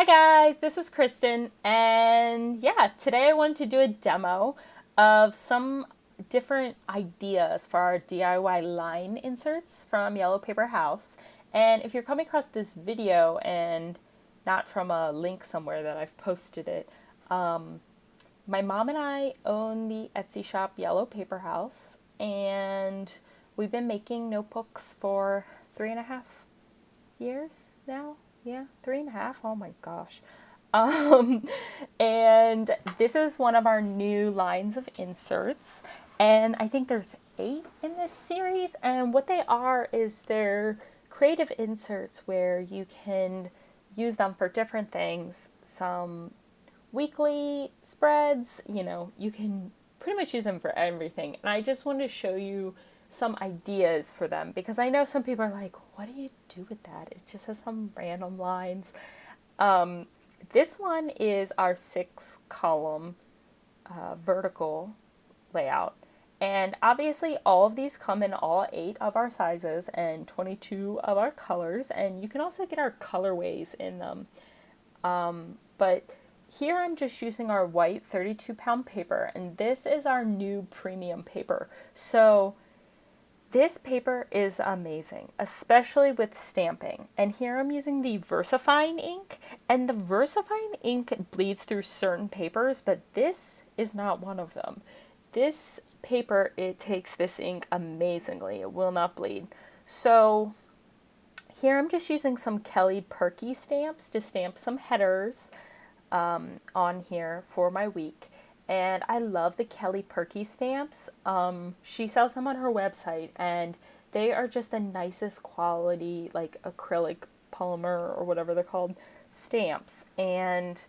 Hi guys, this is Kristen, and yeah, today I wanted to do a demo of some different ideas for our DIY line inserts from Yellow Paper House. And if you're coming across this video and not from a link somewhere that I've posted it, my mom and I own the Etsy shop Yellow Paper House, and we've been making notebooks for 3.5 years now. Yeah, 3.5. Oh my gosh. Um, and this is one of our new lines of inserts. And I think there's 8 in this series. And what they are is they're creative inserts where you can use them for different things. Some weekly spreads, you can pretty much use them for everything. And I just wanted to show you some ideas for them because I know some people are like, what do you do with that? It just has some random lines. This one is our 6-column vertical layout. And obviously all of these come in all 8 of our sizes and 22 of our colors. And you can also get our colorways in them. But here I'm just using our white 32-pound paper, and this is our new premium paper. So this paper is amazing, especially with stamping. And here I'm using the VersaFine ink, and the VersaFine ink bleeds through certain papers, but this is not one of them. This paper, it takes this ink amazingly. It will not bleed. So here I'm just using some Kelly Perky stamps to stamp some headers on here for my week. And I love the Kelly Perky stamps. She sells them on her website, and they are just the nicest quality, like acrylic polymer or whatever they're called, stamps. And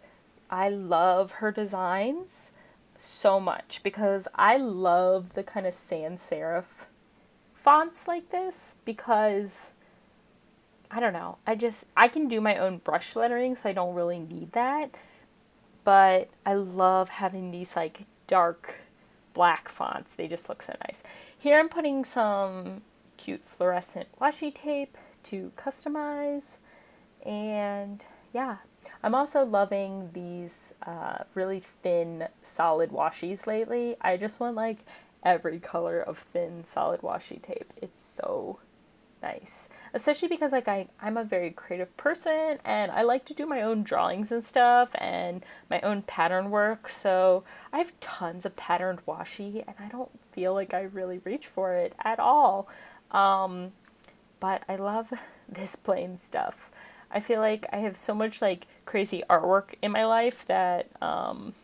I love her designs so much because I love the kind of sans serif fonts like this because I don't know. I can do my own brush lettering, so I don't really need that. But I love having these like dark black fonts. They just look so nice. Here I'm putting some cute fluorescent washi tape to customize. And yeah, I'm also loving these really thin solid washies lately. I just want like every color of thin solid washi tape. It's so nice, especially because like I'm a very creative person and I like to do my own drawings and stuff and my own pattern work, so I have tons of patterned washi and I don't feel like I really reach for it at all. But I love this plain stuff. I feel like I have so much like crazy artwork in my life that the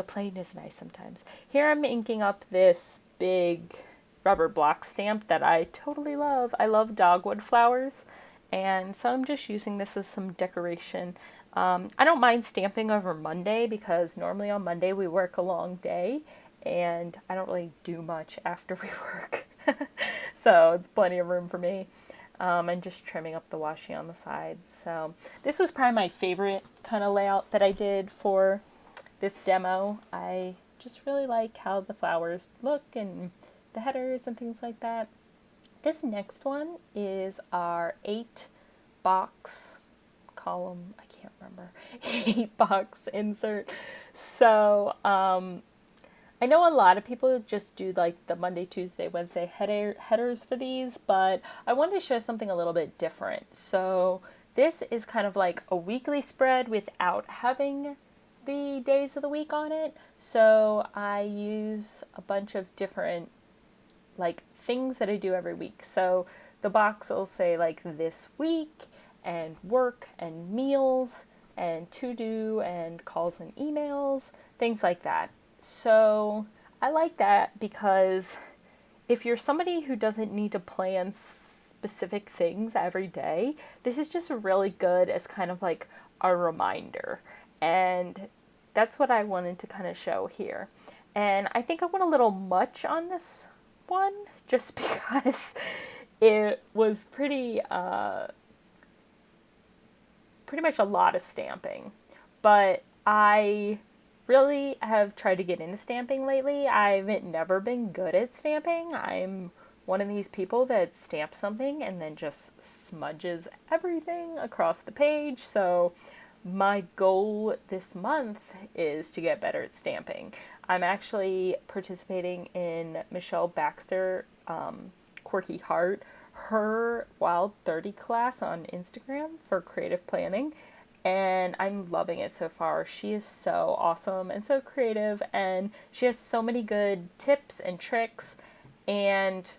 plain is nice sometimes. Here I'm inking up this big rubber block stamp that I totally love. I love dogwood flowers, and so I'm just using this as some decoration. I don't mind stamping over Monday because normally on Monday we work a long day and I don't really do much after we work. So it's plenty of room for me. And just trimming up the washi on the sides. So this was probably my favorite kind of layout that I did for this demo. I just really like how the flowers look and the headers and things like that. This next one is our 8-box column, I can't remember, 8-box insert. So I know a lot of people just do like the Monday, Tuesday, Wednesday headers for these, but I wanted to show something a little bit different. So this is kind of like a weekly spread without having the days of the week on it. So I use a bunch of different like things that I do every week. So the box will say like this week and work and meals and to do and calls and emails, things like that. So I like that because if you're somebody who doesn't need to plan specific things every day, this is just really good as kind of like a reminder. And that's what I wanted to kind of show here. And I think I went a little much on this one just because it was pretty much a lot of stamping. But I really have tried to get into stamping lately. I've never been good at stamping. I'm one of these people that stamps something and then just smudges everything across the page. So my goal this month is to get better at stamping. I'm actually participating in Michelle Baxter, Quirky Heart, her Wild 30 class on Instagram for creative planning, and I'm loving it so far. She is so awesome and so creative, and she has so many good tips and tricks, and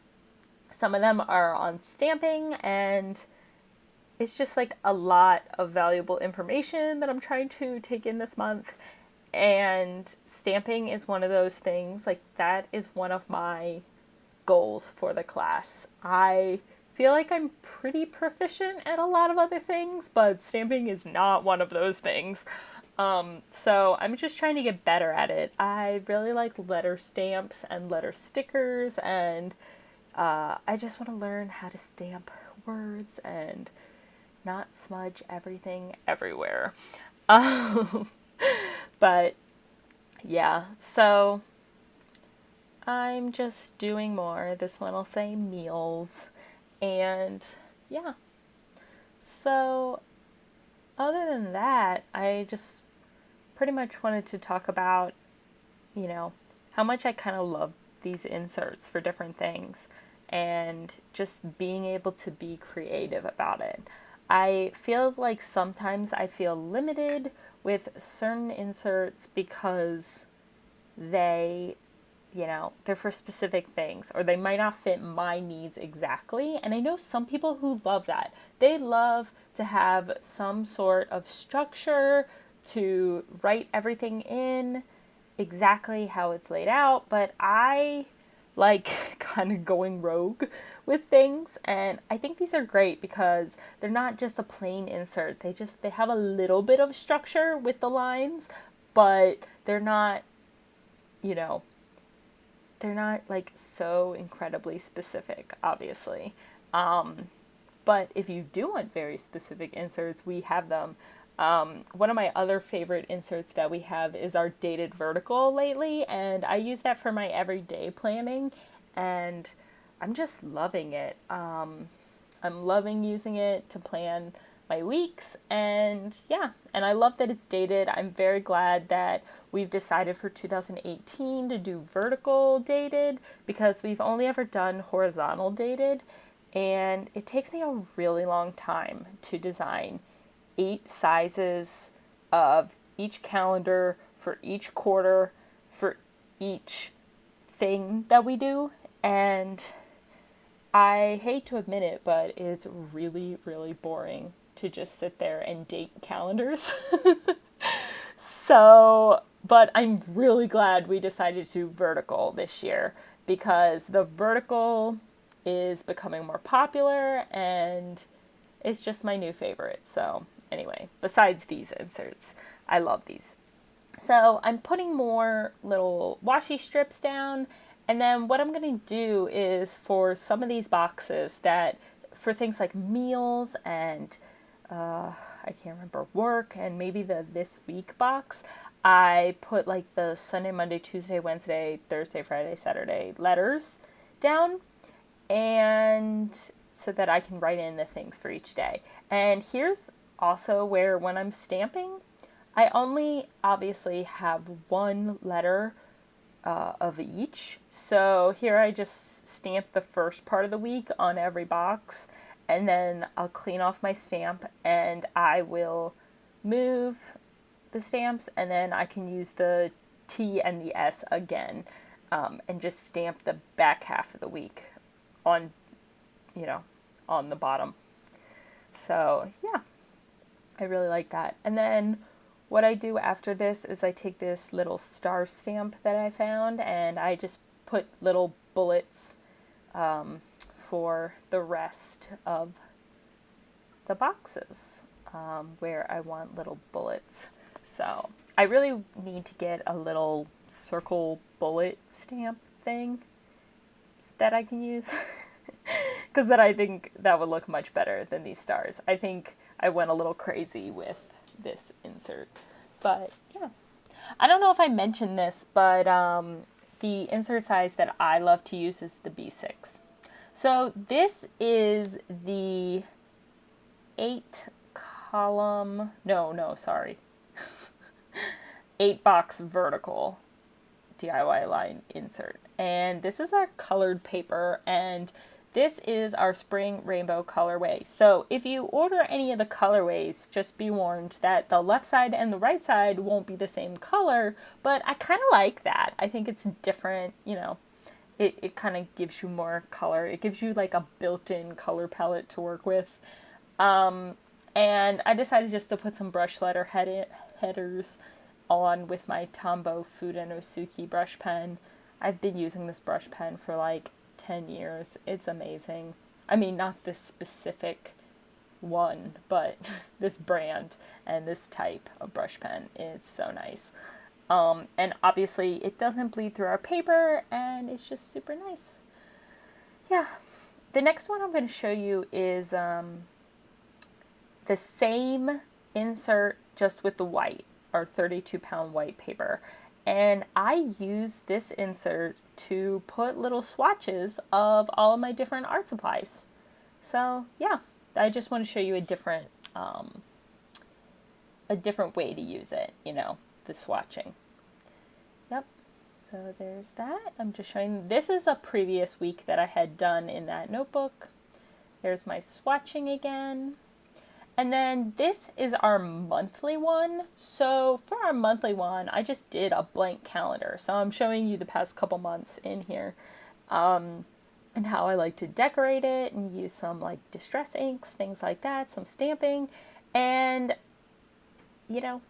some of them are on stamping, and it's just like a lot of valuable information that I'm trying to take in this month. And stamping is one of those things, like, that is one of my goals for the class. I feel like I'm pretty proficient at a lot of other things, but stamping is not one of those things. So I'm just trying to get better at it. I really like letter stamps and letter stickers, and I just want to learn how to stamp words and not smudge everything everywhere. But yeah, so I'm just doing more. This one will say meals. And yeah, so other than that, I just pretty much wanted to talk about, how much I kind of love these inserts for different things and just being able to be creative about it. I feel like sometimes I feel limited with certain inserts because they, they're for specific things, or they might not fit my needs exactly. And I know some people who love that. They love to have some sort of structure, to write everything in exactly how it's laid out, but I like kind of going rogue with things, and I think these are great because they're not just a plain insert. They have a little bit of structure with the lines, but they're not, you know, they're not like so incredibly specific, obviously. But if you do want very specific inserts, we have them. One of my other favorite inserts that we have is our dated vertical lately, and I use that for my everyday planning, and I'm just loving it. I'm loving using it to plan my weeks, and yeah, and I love that it's dated. I'm very glad that we've decided for 2018 to do vertical dated because we've only ever done horizontal dated, and it takes me a really long time to design 8 sizes of each calendar for each quarter for each thing that we do. And I hate to admit it, but it's really, really boring to just sit there and date calendars. So, but I'm really glad we decided to do vertical this year because the vertical is becoming more popular and it's just my new favorite. So anyway, besides these inserts, I love these. So I'm putting more little washi strips down, and then what I'm going to do is for some of these boxes that for things like meals and I can't remember, work, and maybe the this week box, I put like the Sunday, Monday, Tuesday, Wednesday, Thursday, Friday, Saturday letters down, and so that I can write in the things for each day. And here's also where when I'm stamping, I only obviously have one letter of each. So here I just stamp the first part of the week on every box, and then I'll clean off my stamp and I will move the stamps, and then I can use the T and the S again, and just stamp the back half of the week on, on the bottom. So yeah, I really like that. And then what I do after this is I take this little star stamp that I found and I just put little bullets for the rest of the boxes where I want little bullets. So I really need to get a little circle bullet stamp thing that I can use because then I think that would look much better than these stars. I think I went a little crazy with this insert, but yeah. I don't know if I mentioned this, but the insert size that I love to use is the B6. So this is the 8 column, no, sorry, 8 box vertical DIY line insert. And this is our colored paper, and this is our spring rainbow colorway. So if you order any of the colorways, just be warned that the left side and the right side won't be the same color, but I kind of like that. I think it's different, you know. It kind of gives you more color. It gives you like a built-in color palette to work with. And I decided just to put some brush letter headers on with my Tombow Fuden Osuki brush pen. I've been using this brush pen for like 10 years. It's amazing. I mean, not this specific one, but this brand and this type of brush pen. It's so nice. And obviously it doesn't bleed through our paper, and it's just super nice. Yeah. The next one I'm going to show you is the same insert just with the white, or 32-pound white paper. And I use this insert to put little swatches of all of my different art supplies. So yeah, I just want to show you a different way to use it, you know, the swatching. Yep, so there's that. I'm just showing, this is a previous week that I had done in that notebook. There's my swatching again. And then this is our monthly one. So for our monthly one, I just did a blank calendar. So I'm showing you the past couple months in here, and how I like to decorate it and use some like distress inks, things like that, some stamping, and you know,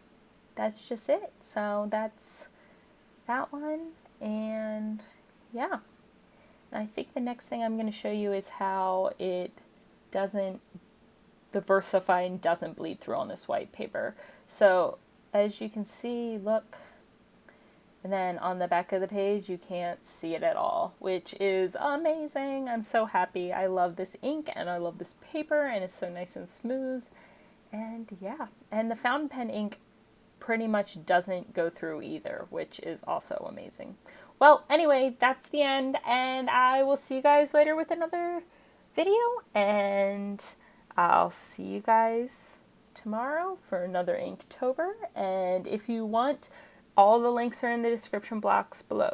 that's just it. So that's that one, and yeah. And I think the next thing I'm going to show you is how the VersaFine doesn't bleed through on this white paper. So as you can see, look, and then on the back of the page you can't see it at all, which is amazing. I'm so happy. I love this ink and I love this paper, and it's so nice and smooth. And yeah, and the fountain pen ink pretty much doesn't go through either, which is also amazing. Well, anyway, that's the end, and I will see you guys later with another video, and I'll see you guys tomorrow for another Inktober. And if you want, all the links are in the description box below.